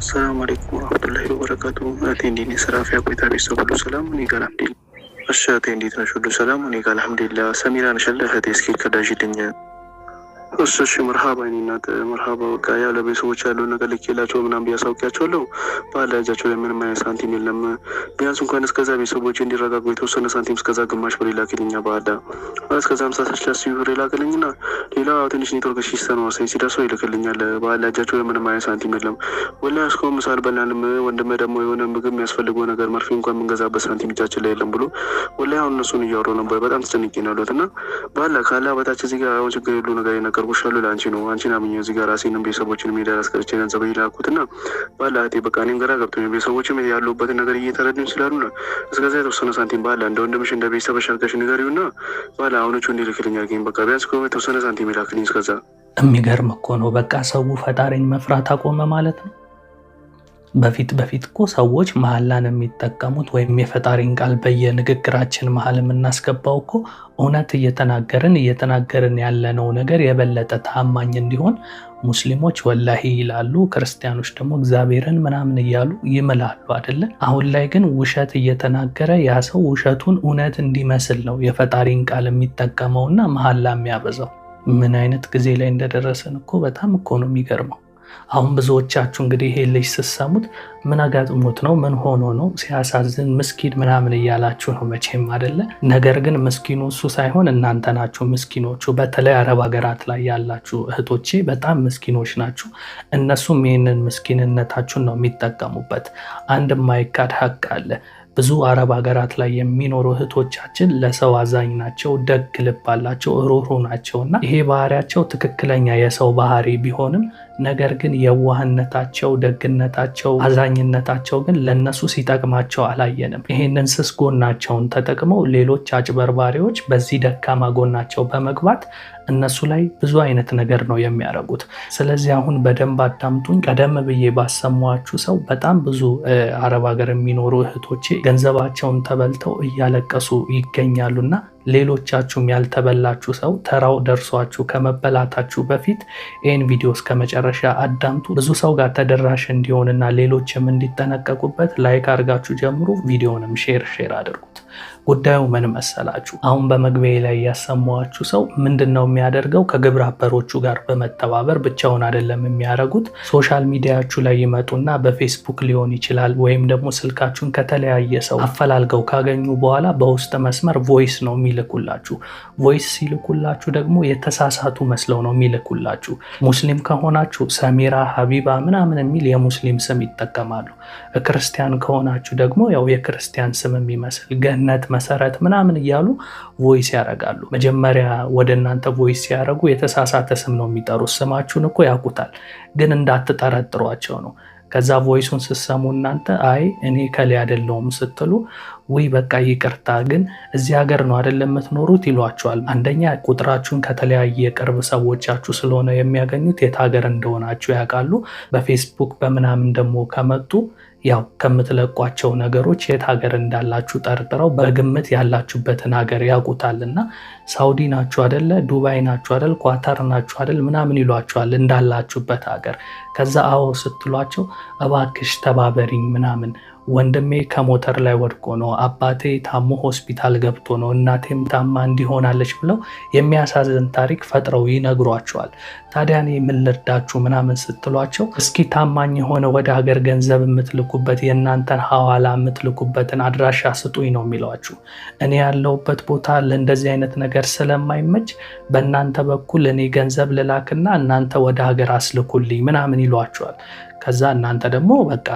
السلام عليكم ورحمة الله وبركاته. أتنديني سرافي أبو تابي سبلو سلام ونيقال الحمد لله. أتندي تنشد سلام ونيقال الحمد لله. سميرا نشله هتسكيل كداجي الدنيا. እሺ መርሃባ እናት መርሃባ በቃ ያለ ቤተሰቦች ያለው ነገር ልኬላቸው ምናምን ቢያሳውቂያቸዋለሁ። ባለ እጃቸው ላይ ምንም አይነት ሳንቲም የለም። ቢያንስ እንኳን እስከዛ ቤተሰቦች እንዲረጋጉ የተወሰነ ሳንቲም እስከዛ ግማሽ ብር ይላክልኛ ባዳ እስከዛ 50 ብር ይላክልኝና ሌላ ትንሽ ኔትወርክ ሲስተም ወሰኝ ሲደርሰው ይልክልኛል። ባለ እጃቸው ላይ ምንም አይነት ሳንቲም የለም። ወላሂ እስካሁን ምሳ አልበላንም። ወንድሜ ደግሞ የሆነ ምግብ የሚያስፈልገው ነገር መርፌ እንኳን የምንገዛበት ሳንቲም እጃችን ላይ የለም ብሎ ወላሂ አሁን እነሱን እያወራሁ ነበር። በጣም ተጨንቄ ነው ያለሁት እና ባላ ካላ በታች እዚህ ጋር አሁን ችግር የሉ ነገር ነገርኩሻለሁ። ለአንቺ ነው አንቺን አምኜ እዚህ ጋር ራሴንም ቤተሰቦችንም ሜዳ አስቀርቼ ገንዘብ ይላኩትና ባላ እህቴ በቃ እኔም ግራ ገብቶኝ ቤተሰቦችም ያሉበትን ነገር እየተረዱኝ ስላሉ ነው። እስከዛ የተወሰነ ሳንቲም ባላ እንደ ወንድምሽ እንደ ቤተሰብሽ አድርገሽ ንገሪውና ባላ አሁኖቹ እንዲልክልኝ አድርገኝ። በቃ ቢያንስ ከሆነ የተወሰነ ሳንቲም ይላክልኝ እስከዛ። የሚገርም እኮ ነው። በቃ ሰው ፈጣሪን መፍራት አቆመ ማለት ነው። በፊት እኮ ሰዎች መሐላን የሚጠቀሙት ወይም የፈጣሪን ቃል በየንግግራችን መሀል የምናስገባው እኮ እውነት እየተናገርን ያለነው ነገር የበለጠ ታማኝ እንዲሆን ሙስሊሞች ወላሂ ይላሉ፣ ክርስቲያኖች ደግሞ እግዚአብሔርን ምናምን እያሉ ይምላሉ አይደለ? አሁን ላይ ግን ውሸት እየተናገረ ያ ሰው ውሸቱን እውነት እንዲመስል ነው የፈጣሪን ቃል የሚጠቀመውና መሐላ የሚያበዛው። ምን አይነት ጊዜ ላይ እንደደረሰን እኮ በጣም እኮ ነው የሚገርመው። አሁን ብዙዎቻችሁ እንግዲህ ይሄ ልጅ ስትሰሙት ምን አጋጥሞት ነው ምን ሆኖ ነው ሲያሳዝን ምስኪን ምናምን እያላችሁ ነው መቼም አይደለ? ነገር ግን ምስኪኑ እሱ ሳይሆን እናንተ ናችሁ ምስኪኖቹ። በተለይ አረብ ሀገራት ላይ ያላችሁ እህቶቼ በጣም ምስኪኖች ናችሁ። እነሱም ይህንን ምስኪንነታችሁን ነው የሚጠቀሙበት። አንድ የማይካድ ሀቅ አለ። ብዙ አረብ ሀገራት ላይ የሚኖሩ እህቶቻችን ለሰው አዛኝ ናቸው፣ ደግ ልብ አላቸው፣ ሩህሩህ ናቸው እና ይሄ ባህሪያቸው ትክክለኛ የሰው ባህሪ ቢሆንም ነገር ግን የዋህነታቸው፣ ደግነታቸው፣ አዛኝነታቸው ግን ለነሱ ሲጠቅማቸው አላየንም። ይሄንን ስስ ጎናቸውን ተጠቅመው ሌሎች አጭበርባሪዎች በዚህ ደካማ ጎናቸው በመግባት እነሱ ላይ ብዙ አይነት ነገር ነው የሚያደርጉት። ስለዚህ አሁን በደንብ አዳምጡኝ። ቀደም ብዬ ባሰማችሁ ሰው በጣም ብዙ አረብ ሀገር የሚኖሩ እህቶቼ ገንዘባቸውን ተበልተው እያለቀሱ ይገኛሉና ሌሎቻችሁም ያልተበላችሁ ሰው ተራው ደርሷችሁ ከመበላታችሁ በፊት ይህን ቪዲዮ እስከ መጨረሻ አዳምጡ። ብዙ ሰው ጋር ተደራሽ እንዲሆንና ሌሎችም እንዲጠነቀቁበት ላይክ አድርጋችሁ ጀምሩ። ቪዲዮንም ሼር አድርጉት። ጉዳዩ ምን መሰላችሁ? አሁን በመግቢያ ላይ ያሰማኋችሁ ሰው ምንድነው የሚያደርገው? ከግብረ አበሮቹ ጋር በመተባበር ብቻውን አይደለም የሚያደርጉት። ሶሻል ሚዲያችሁ ላይ ይመጡና በፌስቡክ ሊሆን ይችላል ወይም ደግሞ ስልካችሁን ከተለያየ ሰው አፈላልገው ካገኙ በኋላ በውስጥ መስመር ቮይስ ነው የሚልኩላችሁ። ቮይስ ሲልኩላችሁ ደግሞ የተሳሳቱ መስለው ነው የሚልኩላችሁ። ሙስሊም ከሆናችሁ ሰሚራ፣ ሀቢባ ምናምን የሚል የሙስሊም ስም ይጠቀማሉ። ክርስቲያን ከሆናችሁ ደግሞ ያው የክርስቲያን ስም የሚመስል ገነት፣ መሰረት ምናምን እያሉ ቮይስ ያደርጋሉ። መጀመሪያ ወደ እናንተ ቮይስ ሲያደርጉ የተሳሳተ ስም ነው የሚጠሩት። ስማችሁን እኮ ያውቁታል፣ ግን እንዳትጠረጥሯቸው ነው። ከዛ ቮይሱን ስትሰሙ እናንተ አይ እኔ ከሌ አይደለሁም ስትሉ ወይ በቃ ይቅርታ ግን እዚህ ሀገር ነው አይደለም የምትኖሩት ይሏቸዋል። አንደኛ ቁጥራችሁን ከተለያየ ቅርብ ሰዎቻችሁ ስለሆነ የሚያገኙት የት ሀገር እንደሆናችሁ ያውቃሉ። በፌስቡክ በምናምን ደግሞ ከመጡ ያው ከምትለቋቸው ነገሮች የት ሀገር እንዳላችሁ ጠርጥረው በግምት ያላችሁበትን ሀገር ያውቁታልና ሳውዲ ናችሁ አይደለ፣ ዱባይ ናችሁ አይደል፣ ኳታር ናችሁ አይደል ምናምን ይሏቸዋል እንዳላችሁበት ሀገር። ከዛ አዎ ስትሏቸው እባክሽ ተባበሪኝ ምናምን ወንድሜ ከሞተር ላይ ወድቆ ነው፣ አባቴ ታሞ ሆስፒታል ገብቶ ነው፣ እናቴም ታማ እንዲሆናለች ብለው የሚያሳዝን ታሪክ ፈጥረው ይነግሯቸዋል። ታዲያ እኔ ምን ልርዳችሁ ምናምን ስትሏቸው እስኪ ታማኝ የሆነ ወደ ሀገር ገንዘብ የምትልኩበት የእናንተን ሐዋላ የምትልኩበትን አድራሻ ስጡኝ ነው የሚሏችሁ። እኔ ያለሁበት ቦታ ለእንደዚህ አይነት ነገር ስለማይመች በእናንተ በኩል እኔ ገንዘብ ልላክና እናንተ ወደ ሀገር አስልኩልኝ ምናምን ይሏቸዋል። ከዛ እናንተ ደግሞ በቃ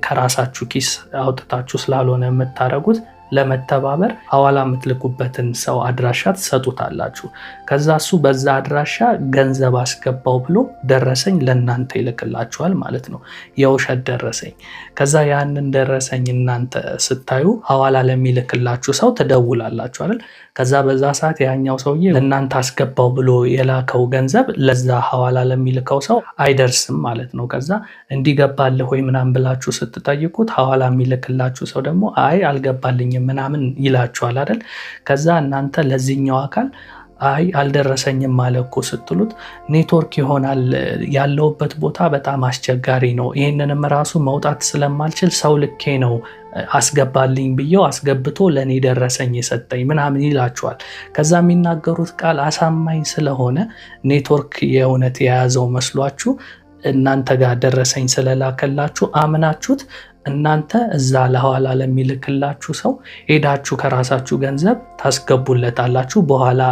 ከራሳችሁ ኪስ አውጥታችሁ ስላልሆነ የምታደርጉት ለመተባበር ሐዋላ የምትልኩበትን ሰው አድራሻ ትሰጡታላችሁ። ከዛ እሱ በዛ አድራሻ ገንዘብ አስገባው ብሎ ደረሰኝ ለእናንተ ይልክላችኋል ማለት ነው፣ የውሸት ደረሰኝ። ከዛ ያንን ደረሰኝ እናንተ ስታዩ ሐዋላ ለሚልክላችሁ ሰው ትደውላላችሁ አይደል? ከዛ በዛ ሰዓት ያኛው ሰውዬ ለእናንተ አስገባው ብሎ የላከው ገንዘብ ለዛ ሐዋላ ለሚልከው ሰው አይደርስም ማለት ነው። ከዛ እንዲገባልህ ወይ ምናምን ብላችሁ ስትጠይቁት ሐዋላ የሚልክላችሁ ሰው ደግሞ አይ አልገባልኝም ምናምን ይላችኋል አይደል? ከዛ እናንተ ለዚህኛው አካል አይ አልደረሰኝም አለ እኮ ስትሉት ኔትወርክ ይሆናል ያለውበት ቦታ በጣም አስቸጋሪ ነው፣ ይህንንም ራሱ መውጣት ስለማልችል ሰው ልኬ ነው አስገባልኝ ብየው አስገብቶ ለእኔ ደረሰኝ የሰጠኝ ምናምን ይላችኋል። ከዛ የሚናገሩት ቃል አሳማኝ ስለሆነ ኔትወርክ የእውነት የያዘው መስሏችሁ እናንተ ጋር ደረሰኝ ስለላከላችሁ አምናችሁት እናንተ እዛ ለኋላ ለሚልክላችሁ ሰው ሄዳችሁ ከራሳችሁ ገንዘብ ታስገቡለታላችሁ። በኋላ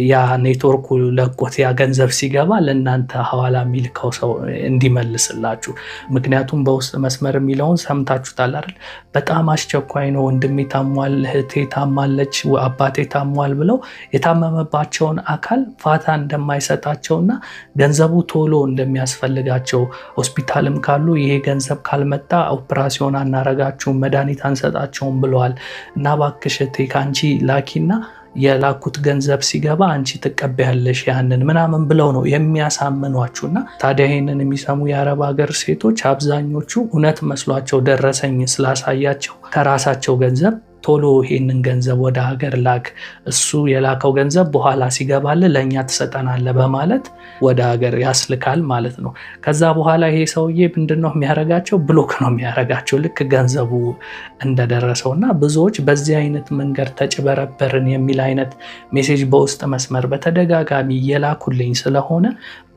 ያ ኔትወርኩ ለቆት ያ ገንዘብ ሲገባ ለእናንተ ሐዋላ የሚልከው ሰው እንዲመልስላችሁ። ምክንያቱም በውስጥ መስመር የሚለውን ሰምታችሁታል አይደል? በጣም አስቸኳይ ነው፣ ወንድሜ ታሟል፣ እህቴ ታማለች፣ አባቴ ታሟል ብለው የታመመባቸውን አካል ፋታ እንደማይሰጣቸውና ገንዘቡ ቶሎ እንደሚያስፈልጋቸው ሆስፒታልም ካሉ ይሄ ገንዘብ ካልመጣ ኦፕራሲዮን አናረጋችሁም፣ መድኃኒት አንሰጣቸውም ብለዋል እና እባክሽ እህቴ ከአንቺ ላኪና የላኩት ገንዘብ ሲገባ አንቺ ትቀበያለሽ ያንን ምናምን ብለው ነው የሚያሳምኗችሁና ታዲያ ይህንን የሚሰሙ የአረብ ሀገር ሴቶች አብዛኞቹ እውነት መስሏቸው ደረሰኝ ስላሳያቸው ከራሳቸው ገንዘብ ቶሎ ይሄንን ገንዘብ ወደ ሀገር ላክ፣ እሱ የላከው ገንዘብ በኋላ ሲገባል ለእኛ ትሰጠናለ በማለት ወደ ሀገር ያስልካል ማለት ነው። ከዛ በኋላ ይሄ ሰውዬ ምንድነው የሚያረጋቸው? ብሎክ ነው የሚያረጋቸው ልክ ገንዘቡ እንደደረሰው እና ብዙዎች በዚህ አይነት መንገድ ተጭበረበርን የሚል አይነት ሜሴጅ በውስጥ መስመር በተደጋጋሚ እየላኩልኝ ስለሆነ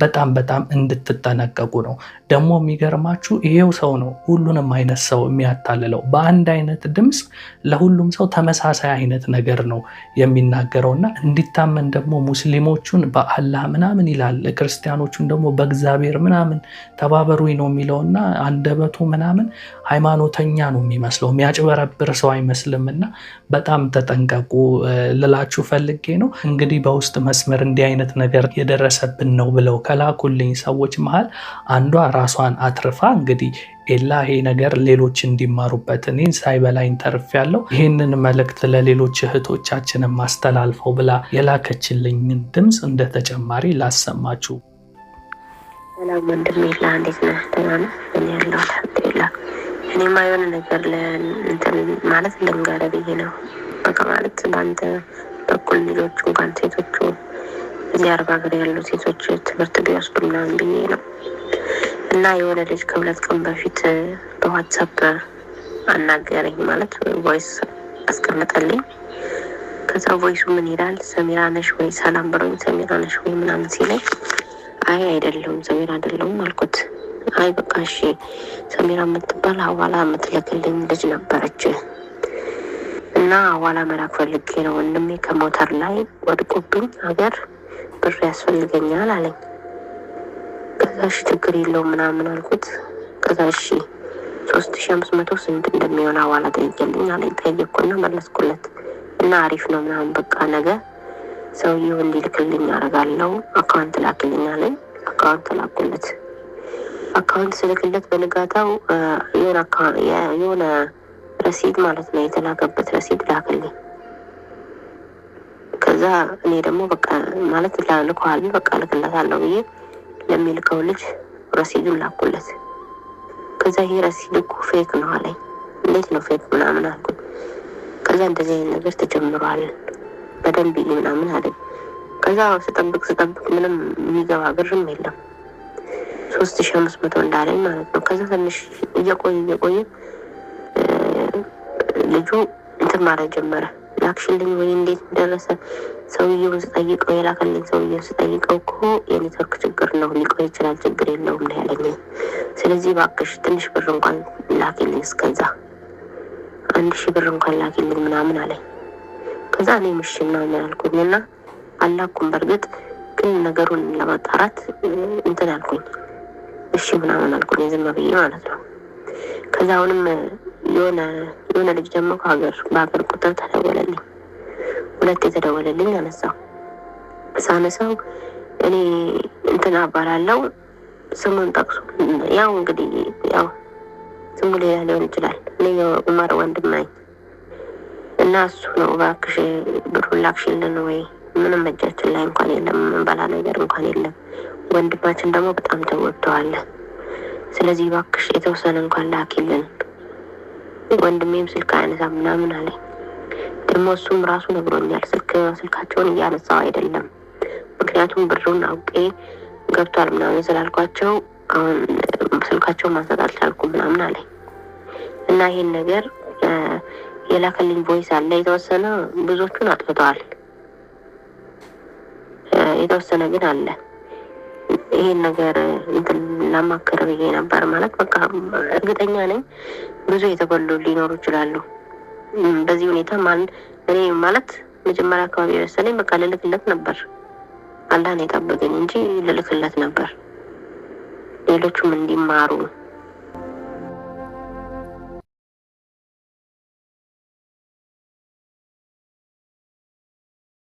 በጣም በጣም እንድትጠነቀቁ ነው። ደግሞ የሚገርማችሁ ይሄው ሰው ነው ሁሉንም አይነት ሰው የሚያታልለው። በአንድ አይነት ድምፅ ለሁሉም ሰው ተመሳሳይ አይነት ነገር ነው የሚናገረው እና እንዲታመን ደግሞ ሙስሊሞቹን በአላህ ምናምን ይላል፣ ክርስቲያኖቹን ደግሞ በእግዚአብሔር ምናምን ተባበሩኝ ነው የሚለውና አንደበቱ ምናምን ሃይማኖተኛ ነው የሚመስለው፣ የሚያጭበረብር ሰው አይመስልም። እና በጣም ተጠንቀቁ ልላችሁ ፈልጌ ነው። እንግዲህ በውስጥ መስመር እንዲህ አይነት ነገር የደረሰብን ነው ብለው ከላኩልኝ ሰዎች መሃል አንዷ ራሷን አትርፋ እንግዲህ ኤላ ይሄ ነገር ሌሎች እንዲማሩበት እኔን ሳይበላኝ ተርፍ ያለው ይህንን መልእክት ለሌሎች እህቶቻችንን ማስተላልፈው ብላ የላከችልኝን ድምፅ እንደ ተጨማሪ ላሰማችሁ። ሰላም ወንድሜ ኤላ፣ እንዴት ነህ? ደህና ነህ? እኔ ያለው አልሐምዱሊላህ። እኔማ የሆነ ነገር እንትን ማለት ልንገርህ ብዬ ነው። በቃ ማለት በአንተ በኩል ልጆቹ እንኳን ሴቶቹ እዚህ አረብ ሀገር ያሉ ሴቶች ትምህርት ቢወስዱ ምናምን ብዬ ነው። እና የሆነ ልጅ ከ2 ቀን በፊት በዋትሳፕ አናገረኝ፣ ማለት ቮይስ አስቀምጠልኝ። ከዛ ቮይሱ ምን ይላል? ሰሚራ ነሽ ወይ ሰላም ብሎኝ ሰሚራ ነሽ ወይ ምናምን ሲለኝ አይ አይደለሁም ሰሚራ አይደለሁም አልኩት። አይ በቃ እሺ ሰሚራ የምትባል ሐዋላ የምትልክልኝ ልጅ ነበረች እና ሐዋላ መላክ ፈልጌ ነው፣ ወንድሜ ከሞተር ላይ ወድቆብኝ ሀገር ብር ያስፈልገኛል አለኝ። ከዛ እሺ ችግር የለውም ምናምን አልኩት። ከዛ እሺ 3500 ስንት እንደሚሆን ሐዋላ ጠይቄልኝ አለኝ። ጠየቅኩና መለስኩለት እና አሪፍ ነው ምናምን በቃ ነገ ሰውዬው እንዲልክልኝ አደርጋለሁ አካውንት ላክልኝ አለኝ። አካውንት ላኩለት። አካውንት ስልክለት በንጋታው የሆነ ረሲድ ማለት ነው የተላከበት ረሲድ ላክልኝ። ከዛ እኔ ደግሞ በቃ ማለት ልከዋል በቃ ልክለታለሁ ብዬ ለሚልከው ልጅ ረሲዱን ላኩለት። ከዛ ይሄ ረሲድ እኮ ፌክ ነው አለኝ። እንዴት ነው ፌክ ምናምን አልኩት። ከዛ እንደዚህ አይነት ነገር ተጀምሯል በደንብ ምናምን አለኝ። ከዛ ስጠብቅ ምንም የሚገባ ብርም የለም 3500 እንዳለኝ ማለት ነው። ከዛ ትንሽ እየቆየ ልጁ እንትን ማለት ጀመረ። ላክሽልኝ ወይ እንዴት እንደደረሰ ሰውዬውን ስጠይቀው የላከልኝ ሰውዬውን ስጠይቀው እኮ የኔትወርክ ችግር ነው ሊቆይ ይችላል ችግር የለውም ነው ያለኝ። ስለዚህ እባክሽ ትንሽ ብር እንኳን ላኪልኝ፣ እስከዛ 1000 ብር እንኳን ላኪልኝ ምናምን አለኝ። ከዛ እኔ ምሽ ምናምን አልኩኝ እና አላኩም። በእርግጥ ግን ነገሩን ለማጣራት እንትን አልኩኝ፣ እሺ ምናምን አልኩኝ ዝም ብዬ ማለት ነው። ከዛ አሁንም የሆነ ልጅ ደግሞ በሀገር ቁጥር ተደወለልኝ። 2 የተደወለልኝ አነሳው። ሳነሳው እኔ እንትን አባላለው ስሙን ጠቅሶ ያው እንግዲህ ያው ስሙ ሌላ ሊሆን ይችላል። እኔ ዑመር ወንድም ነኝ እና እሱ ነው እባክሽ ብሩን ላክሽልን ወይ ምንም እጃችን ላይ እንኳን የለም የምንበላ ነገር እንኳን የለም። ወንድማችን ደግሞ በጣም ተወጥቷል። ስለዚህ እባክሽ የተወሰነ እንኳን ላኪልን። ወንድሜም ስልክ አያነሳም ምናምን አለኝ። ደግሞ እሱም ራሱ ነግሮኛል። ስልካቸውን እያነሳው አይደለም፣ ምክንያቱም ብሩን አውቄ ገብቷል ምናምን ስላልኳቸው አሁን ስልካቸውን ማንሳት አልቻልኩም ምናምን አለኝ። እና ይሄን ነገር የላከልኝ ቮይስ አለ። የተወሰነ ብዙዎቹን አጥፍተዋል፣ የተወሰነ ግን አለ። ይሄን ነገር እንትን ላማከረ ብዬ ነበር። ማለት በቃ እርግጠኛ ነኝ ብዙ የተበሉ ሊኖሩ ይችላሉ በዚህ ሁኔታ። እኔ ማለት መጀመሪያ አካባቢ መሰለኝ በቃ ልልክለት ነበር፣ አላህ ነው የጠበቀኝ እንጂ ልልክለት ነበር ሌሎቹም እንዲማሩ